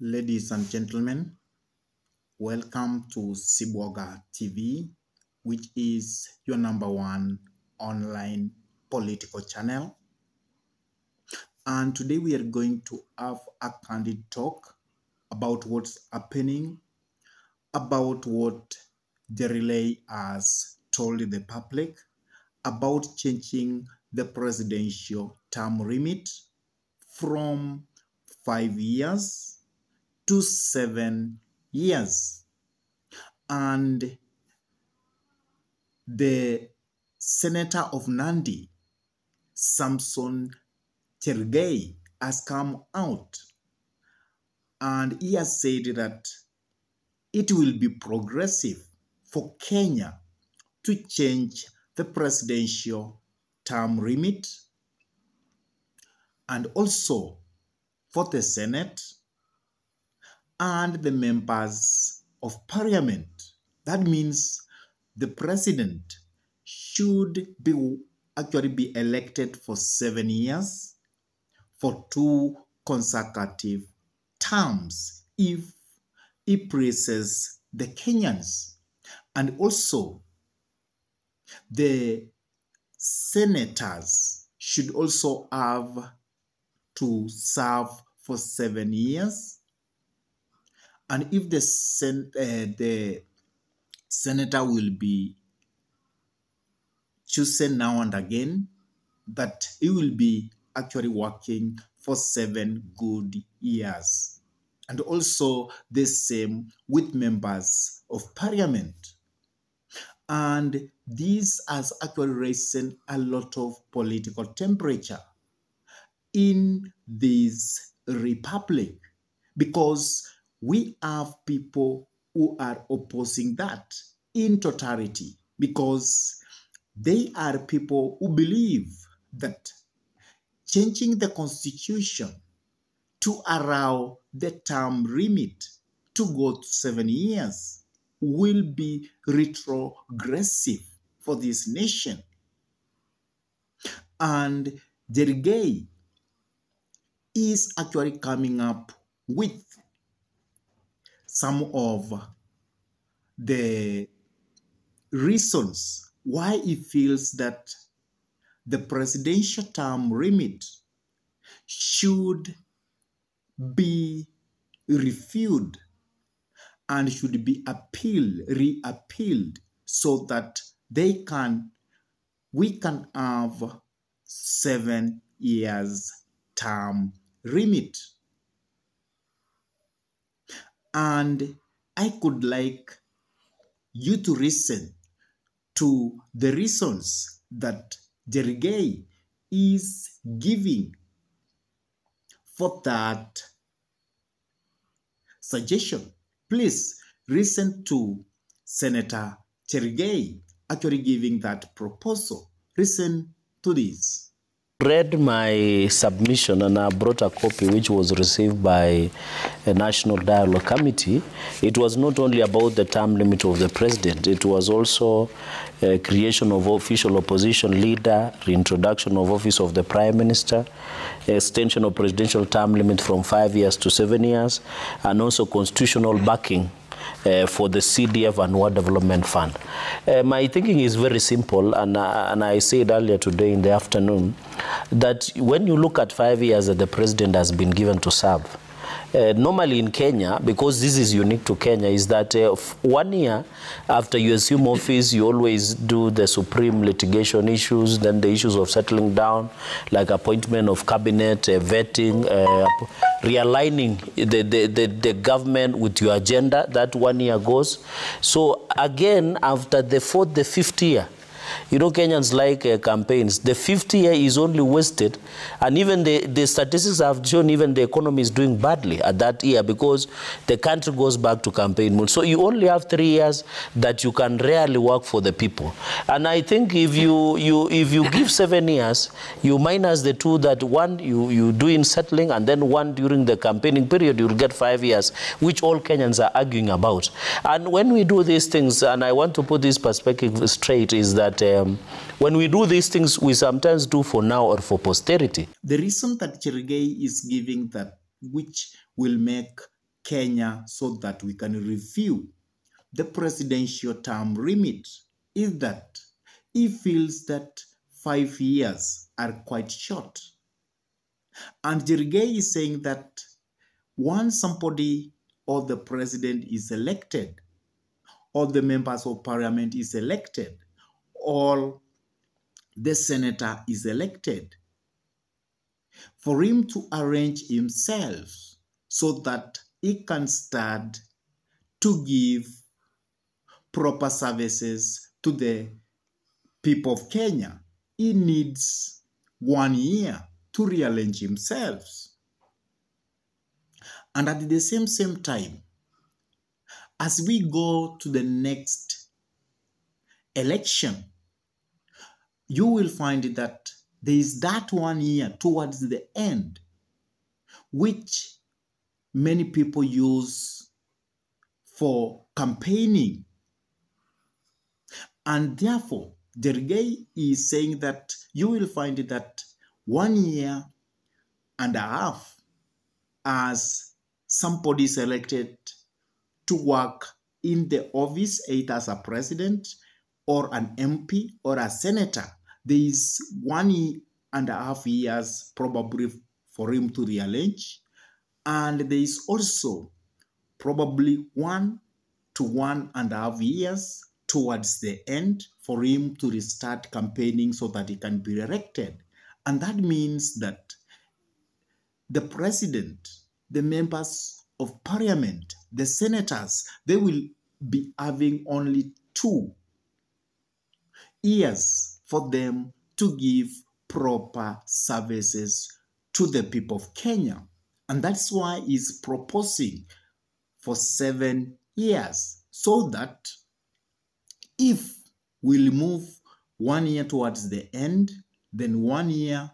Ladies and gentlemen, welcome to Sibwaga TV, which is your #1 online political channel. And today we are going to have a candid talk about what's happening, about what the relay has told the public, about changing the presidential term limit from 5 years to 7 years. And the senator of Nandi, CHERARGEI, has come out and he has said that it will be progressive for Kenya to change the presidential term limit and also for the Senate and the members of parliament. That means the president should actually be elected for 7 years for 2 consecutive terms if he pleases the Kenyans. And also the senators should also have to serve for 7 years. And if the senator will be chosen now and again, that he will be actually working for 7 good years. And also the same with members of parliament. And this has actually raised a lot of political temperature in this republic, because we have people who are opposing that in totality, because they are people who believe that changing the constitution to allow the term limit to go to 7 years will be retrogressive for this nation. And CHERARGEI is actually coming up with some of the reasons why he feels that the presidential term limit should be reviewed and should be reappealed so that we can have 7 years term limit. And I could like you to listen to the reasons that CHERARGEI is giving for that suggestion. Please listen to Senator CHERARGEI actually giving that proposal. Listen to this. Read my submission and I brought a copy which was received by a National Dialogue Committee. It was not only about the term limit of the president, it was also creation of official opposition leader, reintroduction of office of the Prime Minister, extension of presidential term limit from 5 years to 7 years, and also constitutional backing for the CDF and War Development Fund. My thinking is very simple, and I said earlier today in the afternoon that when you look at 5 years that the president has been given to serve, normally in Kenya, because this is unique to Kenya, is that 1 year after you assume office, you always do the supreme litigation issues, then the issues of settling down, like appointment of cabinet, vetting, realigning the government with your agenda. That 1 year goes. So again, after the 4th, the 5th year, you know, Kenyans like campaigns. The 5th year is only wasted, and even the statistics have shown even the economy is doing badly at that year because the country goes back to campaign mode. So you only have 3 years that you can really work for the people. And I think if you give 7 years, you minus the 2 that 1 you do in settling, and then 1 during the campaigning period, you'll get 5 years, which all Kenyans are arguing about. And when we do these things, and I want to put this perspective straight, is that when we do these things, we sometimes do for now or for posterity. The reason that CHERARGEI is giving that, which will make Kenya so that we can review the presidential term limit is that he feels that 5 years are quite short. And Cherargei is saying that once somebody or the president is elected, or the members of parliament is elected, or the senator is elected, for him to arrange himself so that he can start to give proper services to the people of Kenya, he needs 1 year to rearrange himself. And at the same time, as we go to the next election, you will find that there is that 1 year towards the end, which many people use for campaigning. And therefore, Cherargei is saying that you will find that 1 year and a half as somebody is elected to work in the office, either as a president or an MP or a senator, there is 1 and a half years probably for him to rearrange. And there is also probably 1 to 1.5 years towards the end for him to restart campaigning so that he can be elected. And that means that the president, the members of parliament, the senators, they will be having only 2 years for them to give proper services to the people of Kenya. And that's why he's proposing for 7 years, so that if we move 1 year towards the end, then 1 year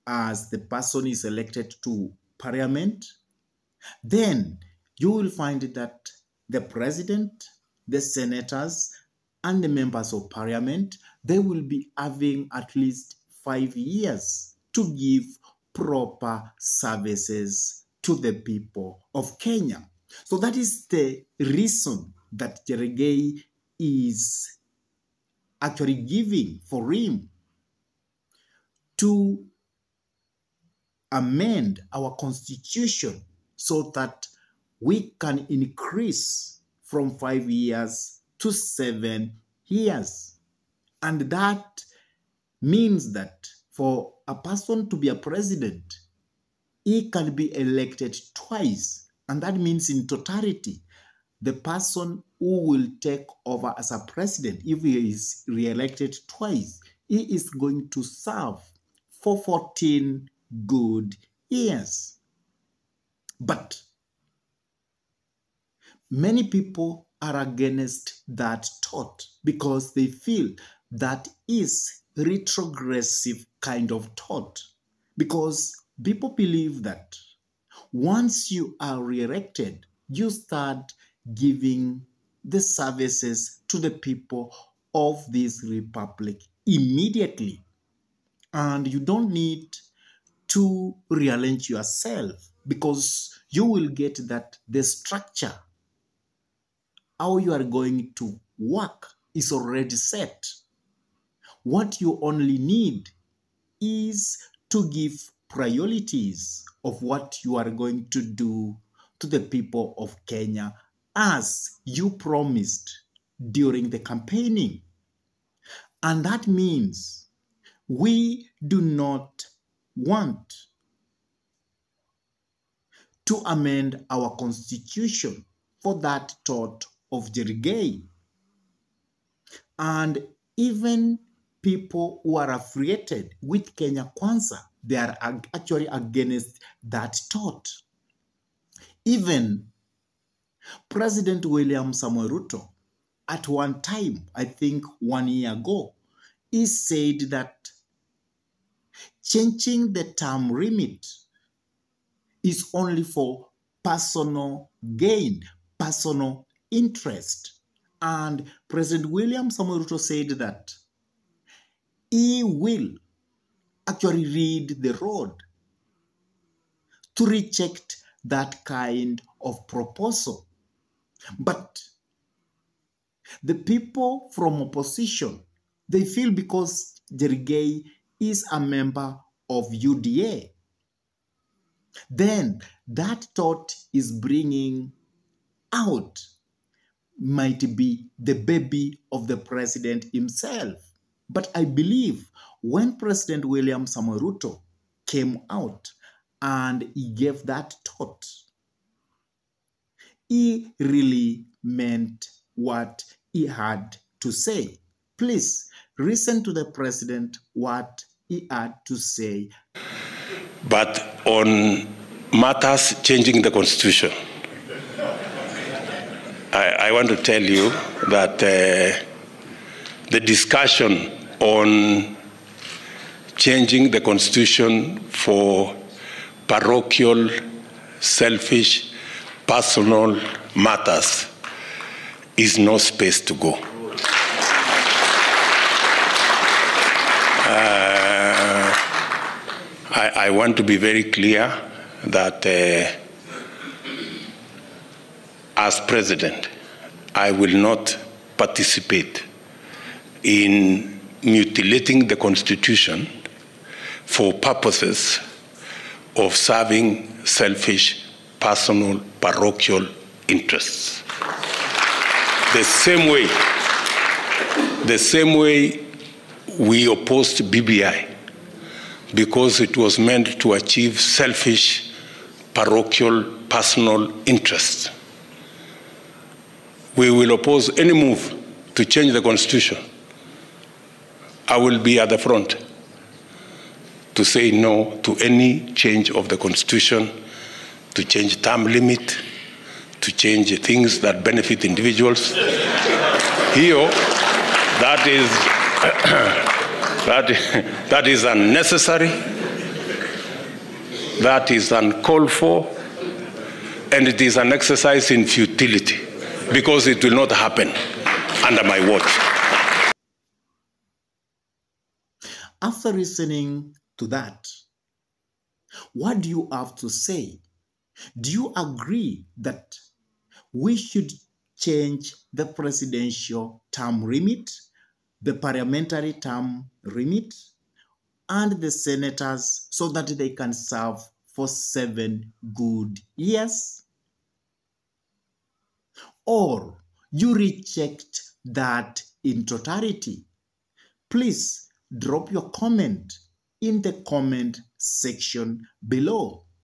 as the person is elected to parliament, then you will find that the president, the senators, and the members of parliament, they will be having at least 5 years to give proper services to the people of Kenya. So that is the reason that Cherargei is actually giving for him to amend our constitution so that we can increase from 5 years to 7 years. And that means that for a person to be a president, he can be elected twice. And that means in totality, the person who will take over as a president, if he is re-elected twice, he is going to serve for 14 good years. But many people are against that thought because they feel that is retrogressive kind of thought. Because people believe that once you are re-elected, you start giving the services to the people of this republic immediately. And you don't need to rearrange yourself because you will get that the structure, how you are going to work, is already set. What you only need is to give priorities of what you are going to do to the people of Kenya as you promised during the campaigning. And that means we do not want to amend our constitution for that thought of Cherargei. And even people who are affiliated with Kenya Kwanza, they are actually against that thought. Even President William Samoei Ruto, at one time, I think 1 year ago, he said that changing the term limit is only for personal gain, personal interest. And President William Samoei Ruto said that he will actually read the road to reject that kind of proposal. But the people from opposition, they feel because Cherargei is a member of UDA, then that thought is bringing out might be the baby of the president himself. But I believe when President William Samoei Ruto came out and he gave that thought, he really meant what he had to say. Please listen to the president what he had to say. But on matters changing the constitution, I want to tell you that the discussion on changing the constitution for parochial, selfish, personal matters is no space to go. I want to be very clear that as president, I will not participate in mutilating the constitution for purposes of serving selfish, personal, parochial interests. The same way we opposed BBI because it was meant to achieve selfish, parochial, personal interests. We will oppose any move to change the constitution. I will be at the front to say no to any change of the constitution, to change term limit, to change things that benefit individuals. Here, that is unnecessary, that is uncalled for, and it is an exercise in futility because it will not happen under my watch. After listening to that, what do you have to say? Do you agree that we should change the presidential term limit, the parliamentary term limit, and the senators so that they can serve for 7 good years? Or you reject that in totality? Please drop your comment in the comment section below.